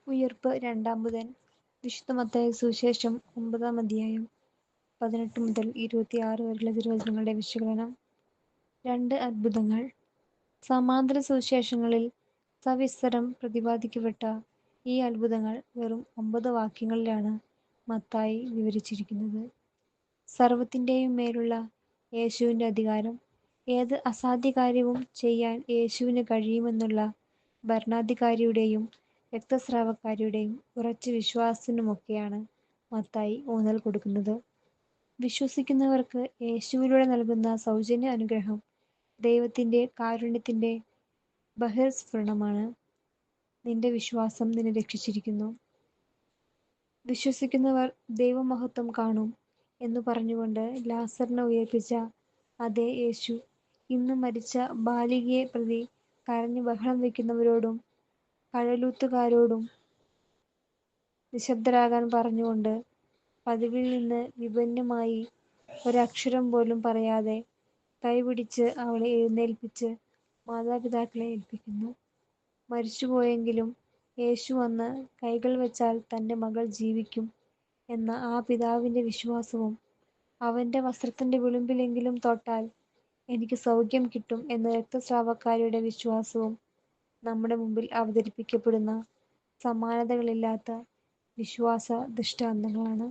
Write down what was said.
ഉയിർപ്പ് രണ്ടാംബുധൻ. വിശുദ്ധ മത്തായി സുവിശേഷം 9-ാം അധ്യായം 18 മുതൽ 26 വരെയുള്ള തിരുവചനങ്ങളുടെ വിശകലനം. 2 അത്ഭുതങ്ങൾ. സമാന്തര സുവിശേഷങ്ങളിൽ സവിസ്തരം പ്രതിപാദിക്കപ്പെട്ട ഈ അത്ഭുതങ്ങൾ വെറും 9 വാക്യങ്ങളിലാണ് മത്തായി വിവരിച്ചിരിക്കുന്നത്. സർവത്തിൻ്റെയും മേലുള്ള യേശുവിൻ്റെ അധികാരം, ഏത് അസാധ്യകാര്യവും ചെയ്യാൻ യേശുവിന് കഴിയുമെന്നുള്ള ഭരണാധികാരിയുടെയും രക്തസ്രാവക്കാരിയുടെയും ഉറച്ച വിശ്വാസത്തിനുമൊക്കെയാണ് മത്തായി ഊന്നൽ കൊടുക്കുന്നത്. വിശ്വസിക്കുന്നവർക്ക് യേശുവിലൂടെ നൽകുന്ന സൗജന്യ അനുഗ്രഹം ദൈവത്തിൻ്റെ കാരുണ്യത്തിൻ്റെ ബഹിർസ്ഫുരണമാണ്. നിന്റെ വിശ്വാസം നിന്നെ രക്ഷിച്ചിരിക്കുന്നു. വിശ്വസിക്കുന്നവർ ദൈവമഹത്വം കാണും എന്നു പറഞ്ഞുകൊണ്ട് ലാസറിനെ ഉയിർപ്പിച്ച അതേ യേശു ഇന്ന് മരിച്ച ബാലികയെ പ്രതി കരഞ്ഞു ബഹളം വയ്ക്കുന്നവരോടും കഴലൂത്തുകാരോടും നിശബ്ദരാകാൻ പറഞ്ഞുകൊണ്ട് പതിവിൽ നിന്ന് വിഭിന്നമായി ഒരക്ഷരം പോലും പറയാതെ കൈപിടിച്ച് അവളെ എഴുന്നേൽപ്പിച്ച് മാതാപിതാക്കളെ ഏൽപ്പിക്കുന്നു. മരിച്ചുപോയെങ്കിലും യേശു വന്ന് കൈകൾ വച്ചാൽ തൻ്റെ മകൾ ജീവിക്കും എന്ന ആ പിതാവിൻ്റെ വിശ്വാസവും അവൻ്റെ വസ്ത്രത്തിൻ്റെ വിളുമ്പിലെങ്കിലും തൊട്ടാൽ എനിക്ക് സൗഖ്യം കിട്ടും എന്ന രക്തസ്രാവക്കാരിയുടെ വിശ്വാസവും നമ്മുടെ മുമ്പിൽ അവതരിപ്പിക്കപ്പെടുന്ന സമാനതകളില്ലാത്ത വിശ്വാസ ദൃഷ്ടാന്തങ്ങളാണ്.